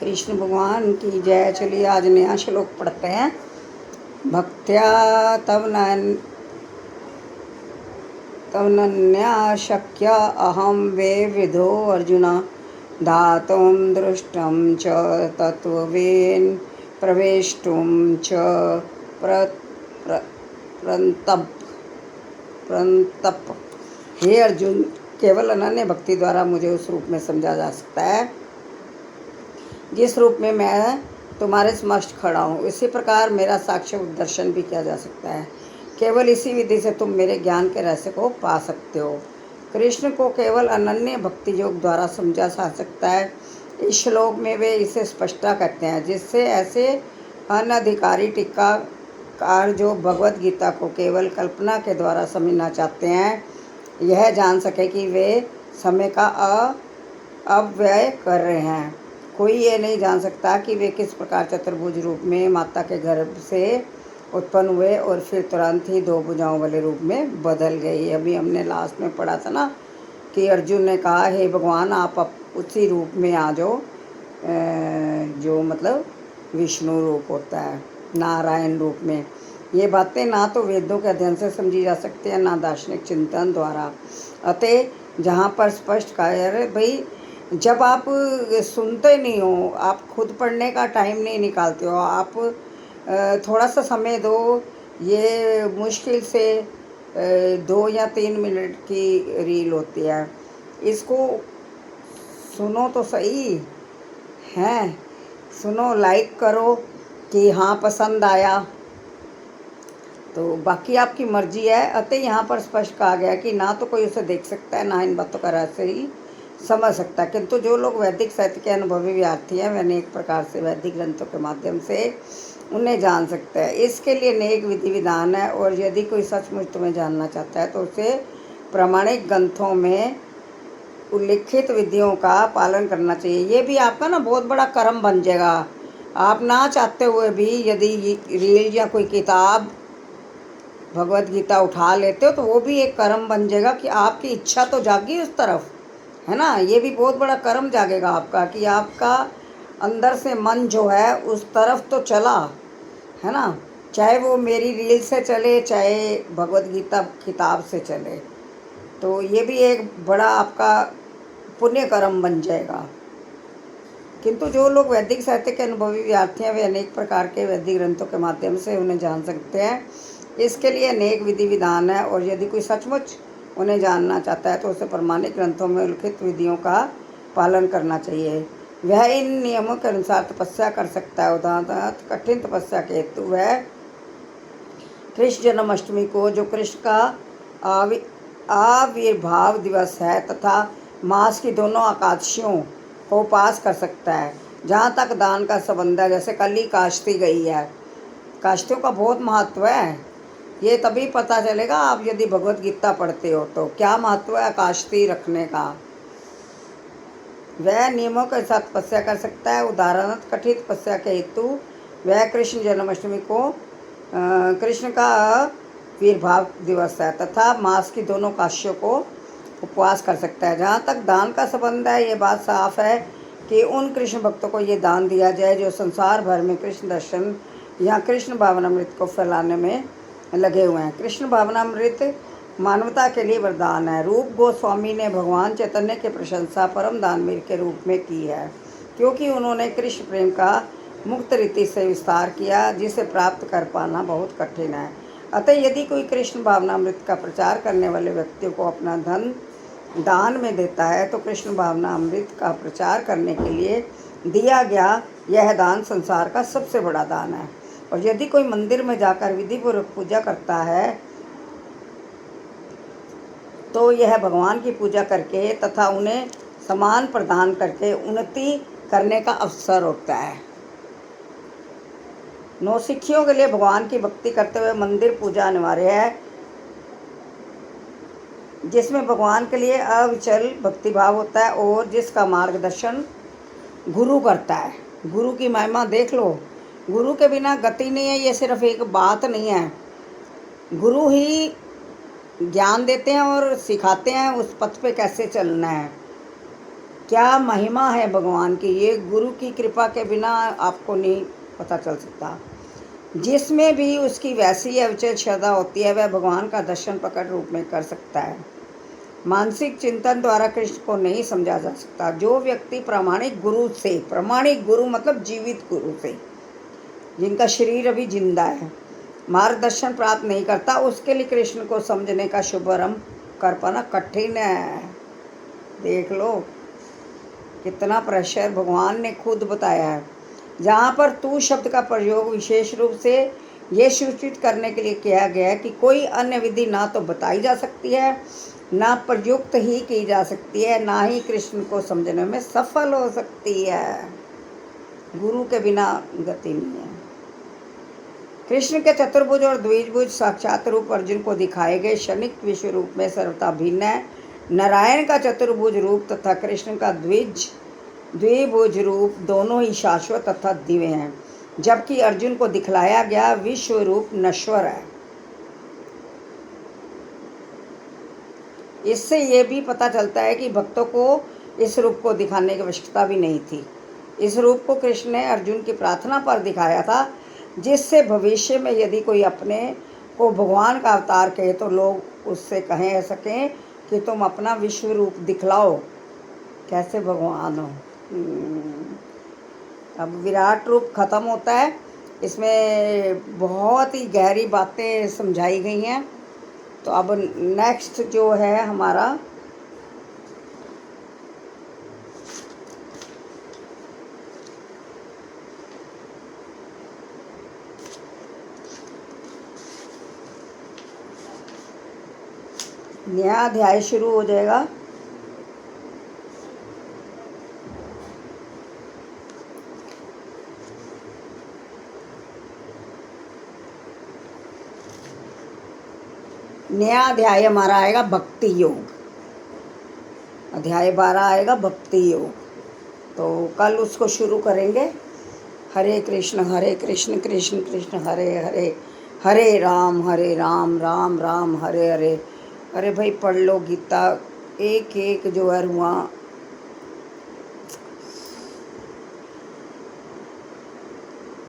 कृष्ण भगवान की जय। चलिए आज नया श्लोक पढ़ते हैं। भक्त्या तव नन्या शक्य अहम वे विधो अर्जुन धातुं दृष्टं च तत्त्वेन प्रवेष्टुं च प्र प्र प्रन्तप प्रन्तप। हे अर्जुन, केवल अनन्य भक्ति द्वारा मुझे उस रूप में समझा जा सकता है जिस रूप में मैं तुम्हारे समक्ष खड़ा हूँ। इसी प्रकार मेरा साक्षात दर्शन भी किया जा सकता है। केवल इसी विधि से तुम मेरे ज्ञान के रहस्य को पा सकते हो। कृष्ण को केवल अनन्य भक्ति योग द्वारा समझा जा सकता है। इस श्लोक में वे इसे स्पष्टता करते हैं, जिससे ऐसे अनधिकारी टीकाकार जो भगवत गीता को केवल कल्पना के द्वारा समझना चाहते हैं, यह जान सके कि वे समय का अपव्यय कर रहे हैं। कोई ये नहीं जान सकता कि वे किस प्रकार चतुर्भुज रूप में माता के गर्भ से उत्पन्न हुए और फिर तुरंत ही दो भुजाओं वाले रूप में बदल गई। अभी हमने लास्ट में पढ़ा था ना कि अर्जुन ने कहा, हे भगवान, आप उसी रूप में आ जाओ जो मतलब विष्णु रूप होता है, नारायण रूप में। ये बातें ना तो वेदों के अध्ययन से समझी जा सकती हैं, ना दार्शनिक चिंतन द्वारा। अतः जहाँ पर स्पष्ट कहा है, भाई जब आप सुनते नहीं हो, आप खुद पढ़ने का टाइम नहीं निकालते हो, आप थोड़ा सा समय दो। ये मुश्किल से 2 या 3 मिनट की रील होती है, इसको सुनो तो सही हैं, सुनो, लाइक करो कि हाँ पसंद आया, तो बाकी आपकी मर्जी है। अतः यहाँ पर स्पष्ट कहा गया कि ना तो कोई उसे देख सकता है, ना इन बातों का रहस्य ही समझ सकता है। किंतु जो लोग वैदिक साहित्य के अनुभवी विद्यार्थी हैं, वे अनेक प्रकार से वैदिक ग्रंथों के माध्यम से उन्हें जान सकते हैं। इसके लिए अनेक विधि विधान है, और यदि कोई सचमुच तुम्हें जानना चाहता है तो उसे प्रामाणिक ग्रंथों में उल्लिखित विधियों का पालन करना चाहिए। ये भी आपका ना बहुत बड़ा कर्म बन जाएगा। आप ना चाहते हुए भी यदि रील या कोई किताब भगवत गीता उठा लेते हो तो वो भी एक कर्म बन जाएगा कि आपकी इच्छा तो जागी उस तरफ, है ना। ये भी बहुत बड़ा कर्म जागेगा आपका कि आपका अंदर से मन जो है उस तरफ तो चला, है ना। चाहे वो मेरी रील से चले, चाहे भगवत गीता किताब से चले, तो ये भी एक बड़ा आपका पुण्य कर्म बन जाएगा। किंतु जो लोग वैदिक साहित्य के अनुभवी विद्यार्थी हैं, वे अनेक प्रकार के वैदिक ग्रंथों के माध्यम से उन्हें जान सकते हैं। इसके लिए अनेक विधि विधान है, और यदि कोई सचमुच उन्हें जानना चाहता है तो उसे प्रमाणिक ग्रंथों में उल्लिखित विधियों का पालन करना चाहिए। वह इन नियमों के अनुसार तपस्या कर सकता है। उदाहरणार्थ, कठिन तपस्या के हेतु वह कृष्ण जन्माष्टमी को, जो कृष्ण का आविर्भाव दिवस है, तथा मास की दोनों एकादशियों को उपास कर सकता है। जहाँ तक दान का संबंध है, जैसे कल ही काश्ती गई है, काश्तियों का बहुत महत्व है। ये तभी पता चलेगा आप यदि भगवत गीता पढ़ते हो तो क्या महत्व है काश्ती रखने का। वह नियमों के साथ तपस्या कर सकता है। उदाहरणार्थ, कठिन तपस्या के हेतु वह कृष्ण जन्माष्टमी को कृष्ण का आविर्भाव दिवस है तथा मास की दोनों काशियों को उपवास कर सकता है। जहाँ तक दान का संबंध है, ये बात साफ है कि उन कृष्ण भक्तों को ये दान दिया जाए जो संसार भर में कृष्ण दर्शन या कृष्ण भावनामृत को फैलाने में लगे हुए हैं। कृष्ण भावनामृत मानवता के लिए वरदान है। रूप गोस्वामी ने भगवान चैतन्य की प्रशंसा परम दानवीर के रूप में की है, क्योंकि उन्होंने कृष्ण प्रेम का मुक्त रीति से विस्तार किया, जिसे प्राप्त कर पाना बहुत कठिन है। अतः यदि कोई कृष्ण भावनामृत का प्रचार करने वाले व्यक्ति को अपना धन दान में देता है, तो कृष्ण भावनामृत का प्रचार करने के लिए दिया गया यह दान संसार का सबसे बड़ा दान है। और यदि कोई मंदिर में जाकर विधिपूर्वक पूजा करता है, तो यह भगवान की पूजा करके तथा उन्हें सम्मान प्रदान करके उन्नति करने का अवसर होता है। नौसिखियों के लिए भगवान की भक्ति करते हुए मंदिर पूजा अनिवार्य है, जिसमें भगवान के लिए अविचल भक्तिभाव होता है और जिसका मार्गदर्शन गुरु करता है। गुरु की महिमा देख लो, गुरु के बिना गति नहीं है। ये सिर्फ एक बात नहीं है, गुरु ही ज्ञान देते हैं और सिखाते हैं उस पथ पे कैसे चलना है। क्या महिमा है भगवान की, ये गुरु की कृपा के बिना आपको नहीं पता चल सकता। जिसमें भी उसकी वैसी अविचल श्रद्धा होती है वह भगवान का दर्शन प्रकट रूप में कर सकता है। मानसिक चिंतन द्वारा कृष्ण को नहीं समझा जा सकता। जो व्यक्ति प्रामाणिक गुरु से, प्रामाणिक गुरु मतलब जीवित गुरु से, जिनका शरीर अभी जिंदा है, मार्गदर्शन प्राप्त नहीं करता, उसके लिए कृष्ण को समझने का शुभारंभ कर पाना कठिन है। देख लो कितना प्रेशर भगवान ने खुद बताया है। जहाँ पर तू शब्द का प्रयोग विशेष रूप से ये सूचित करने के लिए किया गया है कि कोई अन्य विधि ना तो बताई जा सकती है, ना प्रयुक्त ही की जा सकती है, ना ही कृष्ण को समझने में सफल हो सकती है। गुरु के बिना गति नहीं है। कृष्ण के चतुर्भुज और द्विभुज साक्षात रूप अर्जुन को दिखाए गए क्षणिक विश्व रूप में सर्वथा भिन्न है। नारायण का चतुर्भुज रूप तथा कृष्ण का द्विभुज रूप दोनों ही शाश्वत तथा दिव्य हैं, जबकि अर्जुन को दिखलाया गया विश्व रूप नश्वर है। इससे ये भी पता चलता है कि भक्तों को इस रूप को दिखाने की आवश्यकता भी नहीं थी। इस रूप को कृष्ण ने अर्जुन की प्रार्थना पर दिखाया था, जिससे भविष्य में यदि कोई अपने को भगवान का अवतार कहे तो लोग उससे कह सकें कि तुम अपना विश्व रूप दिखलाओ, कैसे भगवान हो। अब विराट रूप खत्म होता है। इसमें बहुत ही गहरी बातें समझाई गई हैं। तो अब नेक्स्ट जो है हमारा नया अध्याय शुरू हो जाएगा। नया अध्याय हमारा आएगा भक्ति योग। अध्याय 12 आएगा भक्ति योग। तो कल उसको शुरू करेंगे। हरे कृष्ण कृष्ण कृष्ण हरे हरे, हरे राम राम राम हरे हरे। अरे भाई पढ़ लो गीता, एक एक जो है रुआ